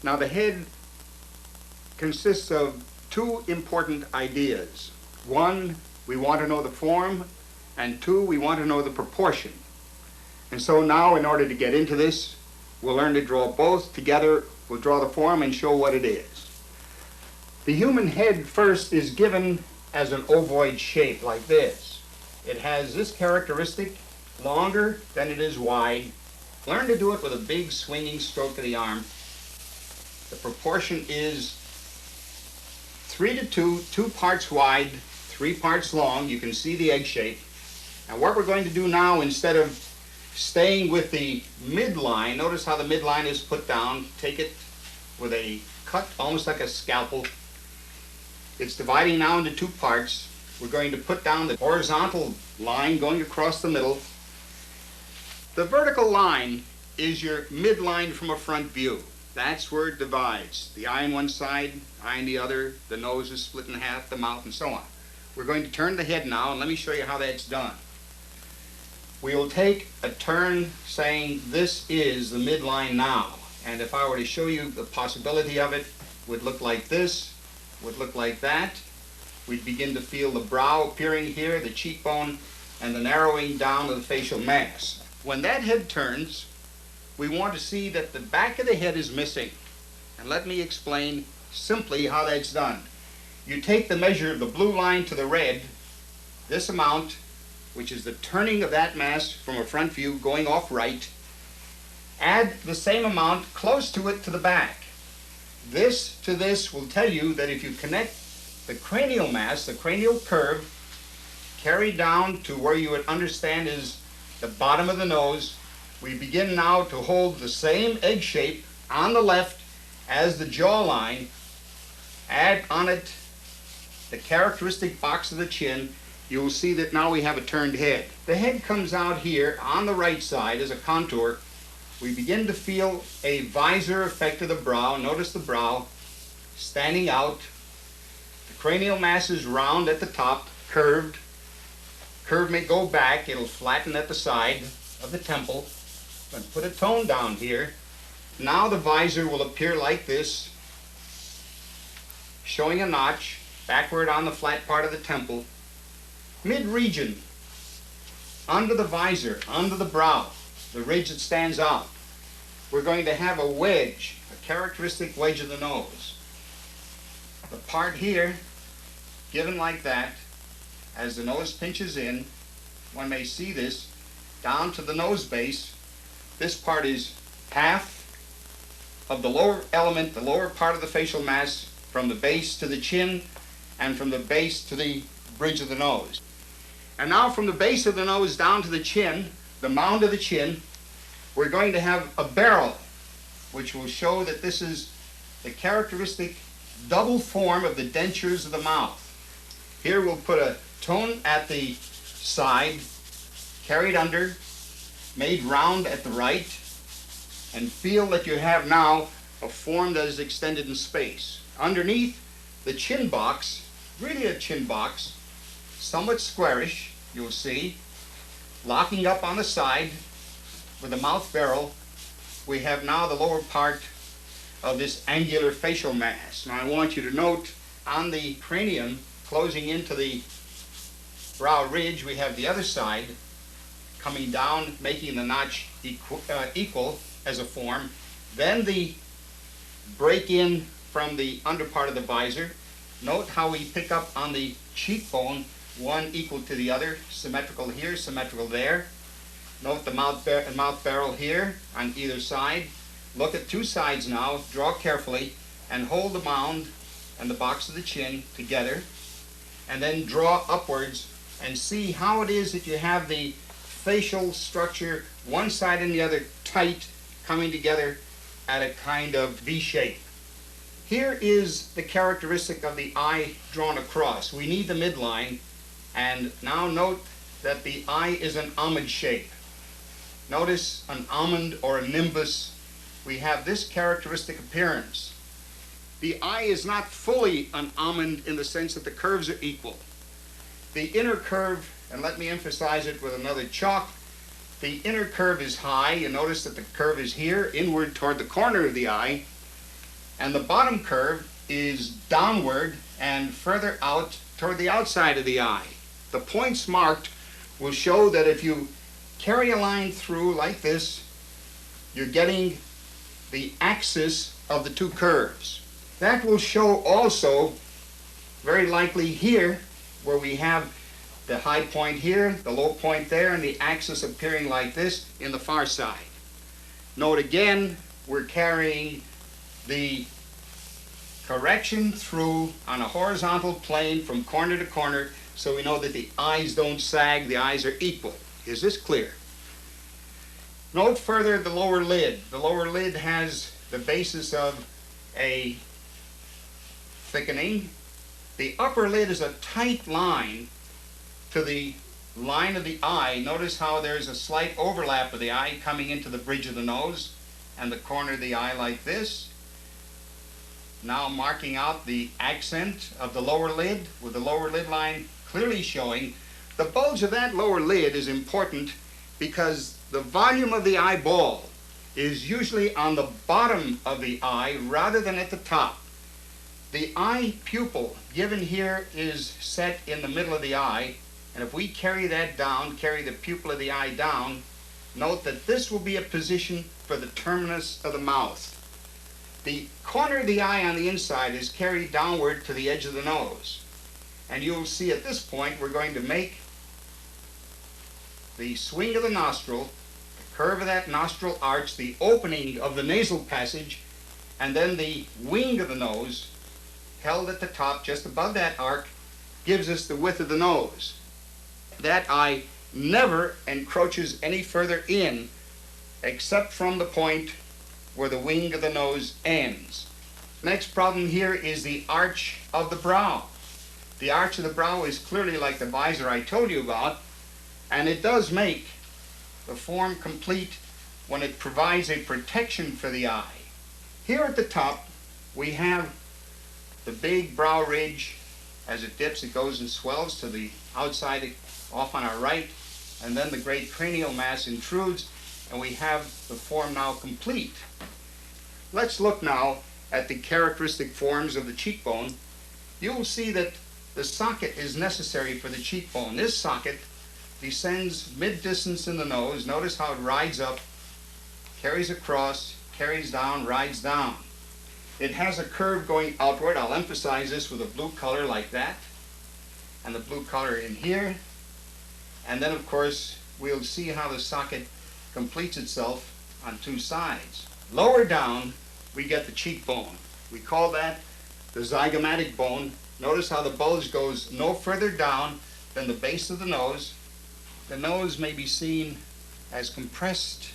Now the head consists of two important ideas. One, we want to know the form, and two, we want to know the proportion. And so now, in order to get into this, we'll learn to draw both together. We'll draw the form and show what it is. The human head first is given as an ovoid shape like this. It has this characteristic, longer than it is wide. Learn to do it with a big swinging stroke of the arm. The proportion is 3 to 2, 2 parts wide, 3 parts long. You can see the egg shape. And what we're going to do now, instead of staying with the midline, notice how the midline is put down. Take it with a cut, almost like a scalpel. It's dividing now into 2 parts. We're going to put down the horizontal line going across the middle. The vertical line is your midline from a front view. That's where it divides. The eye on one side, eye on the other, the nose is split in half, the mouth, and so on. We're going to turn the head now, and let me show you how that's done. We will take a turn saying this is the midline now. And if I were to show you the possibility of it, it would look like this, would look like that. We'd begin to feel the brow appearing here, the cheekbone, and the narrowing down of the facial mass. When that head turns, we want to see that the back of the head is missing. And let me explain simply how that's done. You take the measure of the blue line to the red, this amount, which is the turning of that mass from a front view going off right, add the same amount close to it to the back. This to this will tell you that if you connect the cranial mass, the cranial curve, carried down to where you would understand is the bottom of the nose, we begin now to hold the same egg shape on the left as the jawline. Add on it the characteristic box of the chin. You will see that now we have a turned head. The head comes out here on the right side as a contour. We begin to feel a visor effect of the brow. Notice the brow standing out. The cranial mass is round at the top, curved. Curve may go back. It'll flatten at the side of the temple. I'm going to put a tone down here. Now the visor will appear like this, showing a notch backward on the flat part of the temple. Mid-region, under the visor, under the brow, the ridge that stands out, we're going to have a wedge, a characteristic wedge of the nose. The part here, given like that, as the nose pinches in, one may see this, down to the nose base. This part is half of the lower element, the lower part of the facial mass, from the base to the chin, and from the base to the bridge of the nose. And now from the base of the nose down to the chin, the mound of the chin, we're going to have a barrel, which will show that this is the characteristic double form of the dentures of the mouth. Here we'll put a tone at the side, carried under, made round at the right, and feel that you have now a form that is extended in space. Underneath the chin box, really a chin box, somewhat squarish, you'll see, locking up on the side with the mouth barrel, we have now the lower part of this angular facial mass. Now I want you to note on the cranium closing into the brow ridge, we have the other side coming down, making the notch equal as a form. Then the break in from the under part of the visor. Note how we pick up on the cheekbone, one equal to the other, symmetrical here, symmetrical there. Note the mouth barrel here on either side. Look at 2 sides now, draw carefully, and hold the mound and the box of the chin together, and then draw upwards and see how it is that you have the facial structure, one side and the other tight, coming together at a kind of V shape. Here is the characteristic of the eye drawn across. We need the midline, and now note that the eye is an almond shape. Notice an almond or a nimbus. We have this characteristic appearance. The eye is not fully an almond in the sense that the curves are equal. The inner curve, and let me emphasize it with another chalk, the inner curve is high. You notice that the curve is here, inward toward the corner of the eye. And the bottom curve is downward and further out toward the outside of the eye. The points marked will show that if you carry a line through like this, you're getting the axis of the two curves. That will show also, very likely here, where we have the high point here, the low point there, and the axis appearing like this in the far side. Note again, we're carrying the correction through on a horizontal plane from corner to corner, so we know that the eyes don't sag, the eyes are equal. Is this clear? Note further the lower lid. The lower lid has the basis of a thickening. The upper lid is a tight line to the line of the eye. Notice how there's a slight overlap of the eye coming into the bridge of the nose and the corner of the eye like this. Now marking out the accent of the lower lid with the lower lid line clearly showing. The bulge of that lower lid is important because the volume of the eyeball is usually on the bottom of the eye rather than at the top. The eye pupil given here is set in the middle of the eye, and if we carry that down, carry the pupil of the eye down, note that this will be a position for the terminus of the mouth. The corner of the eye on the inside is carried downward to the edge of the nose. And you'll see at this point we're going to make the swing of the nostril, the curve of that nostril arch, the opening of the nasal passage, and then the wing of the nose held at the top just above that arc gives us the width of the nose. That eye never encroaches any further in except from the point where the wing of the nose ends. Next problem here is the arch of the brow. The arch of the brow is clearly like the visor I told you about, and it does make the form complete when it provides a protection for the eye. Here at the top we have the big brow ridge. As it dips, it goes and swells to the outside off on our right, and then the great cranial mass intrudes, and we have the form now complete. Let's look now at the characteristic forms of the cheekbone. You'll see that the socket is necessary for the cheekbone. This socket descends mid-distance in the nose. Notice how it rides up, carries across, carries down, rides down. It has a curve going outward. I'll emphasize this with a blue color like that, and the blue color in here. And then, of course, we'll see how the socket completes itself on two sides. Lower down, we get the cheekbone. We call that the zygomatic bone. Notice how the bulge goes no further down than the base of the nose. The nose may be seen as compressed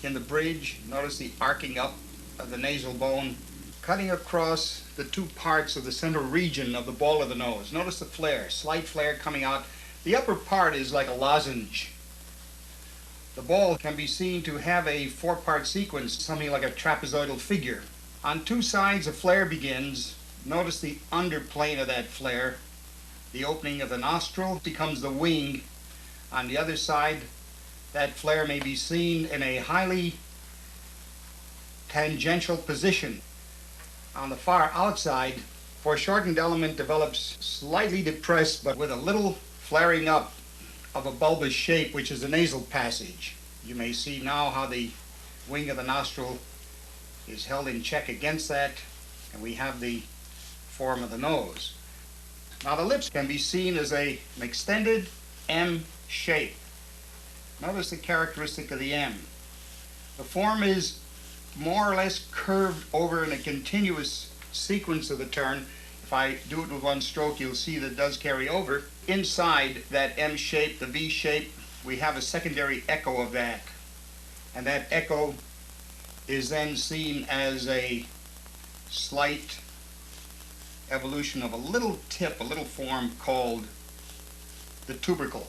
in the bridge. Notice the arcing up of the nasal bone, cutting across the two parts of the central region of the ball of the nose. Notice the flare, slight flare coming out. The upper part is like a lozenge. The ball can be seen to have a four-part sequence, something like a trapezoidal figure. On two sides, a flare begins. Notice the underplane of that flare. The opening of the nostril becomes the wing. On the other side, that flare may be seen in a highly tangential position. On the far outside, foreshortened element develops slightly depressed, but with a little flaring up of a bulbous shape, which is the nasal passage. You may see now how the wing of the nostril is held in check against that, and we have the form of the nose. Now the lips can be seen as an extended M shape. Notice the characteristic of the M. The form is more or less curved over in a continuous sequence of the turn. If I do it with one stroke, you'll see that it does carry over. Inside that M shape, the V shape, we have a secondary echo of that. And that echo is then seen as a slight evolution of a little tip, a little form called the tubercle.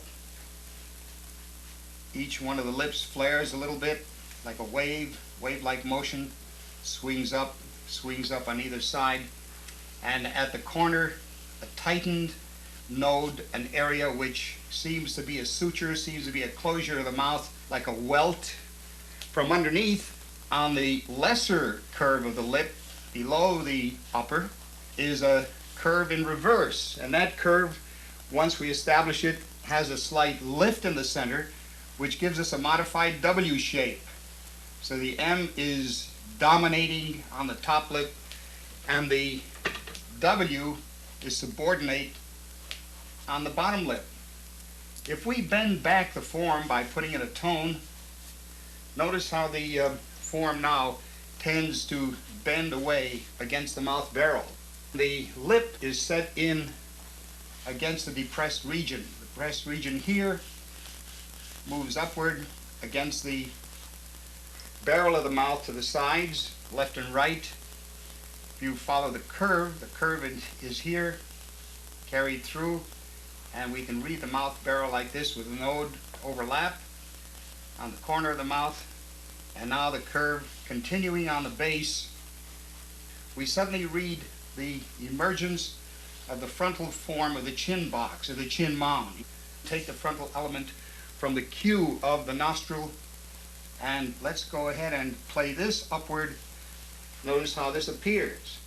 Each one of the lips flares a little bit like a wave-like motion, swings up on either side, and at the corner, a tightened node, an area which seems to be a suture, seems to be a closure of the mouth, like a welt. From underneath, on the lesser curve of the lip, below the upper is a curve in reverse, and that curve, once we establish it, has a slight lift in the center, which gives us a modified W shape. So the M is dominating on the top lip, and the W is subordinate on the bottom lip. If we bend back the form by putting in a tone, notice how the form now tends to bend away against the mouth barrel. The lip is set in against the depressed region. The depressed region here moves upward against the barrel of the mouth to the sides, left and right. If you follow the curve is here, carried through, and we can read the mouth barrel like this with a node overlap on the corner of the mouth, and now the curve continuing on the base. We suddenly read the emergence of the frontal form of the chin box, or the chin mound. Take the frontal element from the cue of the nostril, and let's go ahead and play this upward. Notice how this appears.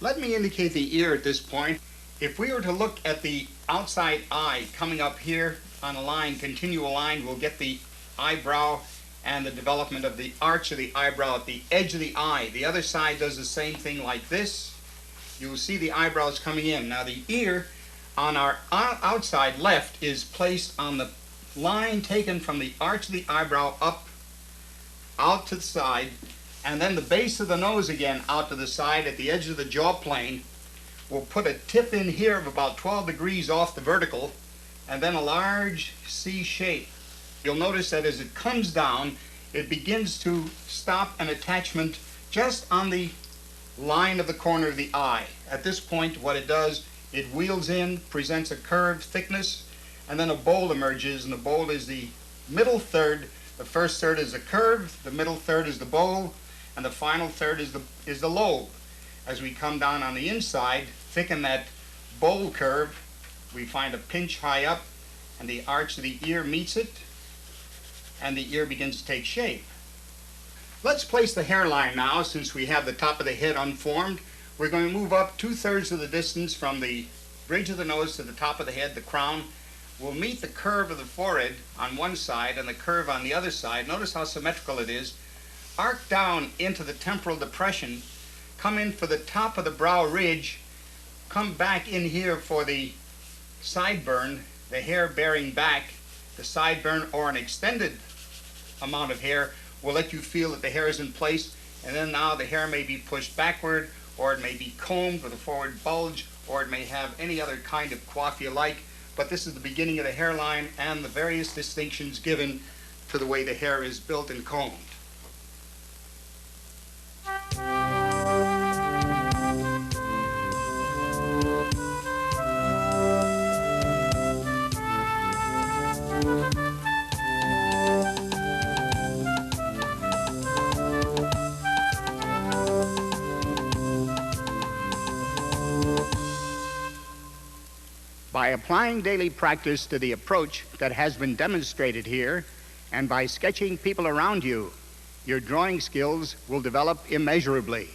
Let me indicate the ear at this point. If we were to look at the outside eye coming up here on a line, continual line, we'll get the eyebrow and the development of the arch of the eyebrow at the edge of the eye. The other side does the same thing like this. You'll see the eyebrows coming in. Now the ear on our outside left is placed on the line taken from the arch of the eyebrow up, out to the side, and then the base of the nose again out to the side at the edge of the jaw plane. We'll put a tip in here of about 12 degrees off the vertical, and then a large C shape. You'll notice that as it comes down, it begins to stop an attachment just on the line of the corner of the eye. At this point, what it does, it wheels in, presents a curved thickness, and then a bowl emerges, and the bowl is the middle third. The first third is the curve, the middle third is the bowl, and the final third is the lobe. As we come down on the inside, thicken that bowl curve, we find a pinch high up, and the arch of the ear meets it, and the ear begins to take shape. Let's place the hairline now, since we have the top of the head unformed. We're going to move up 2/3 of the distance from the bridge of the nose to the top of the head, the crown. We'll meet the curve of the forehead on one side and the curve on the other side. Notice how symmetrical it is. Arc down into the temporal depression, come in for the top of the brow ridge, come back in here for the sideburn, the hair bearing back. The sideburn or an extended amount of hair will let you feel that the hair is in place, and then now the hair may be pushed backward, or it may be combed with a forward bulge, or it may have any other kind of coif you like, but this is the beginning of the hairline and the various distinctions given to the way the hair is built and combed. By applying daily practice to the approach that has been demonstrated here, and by sketching people around you, your drawing skills will develop immeasurably.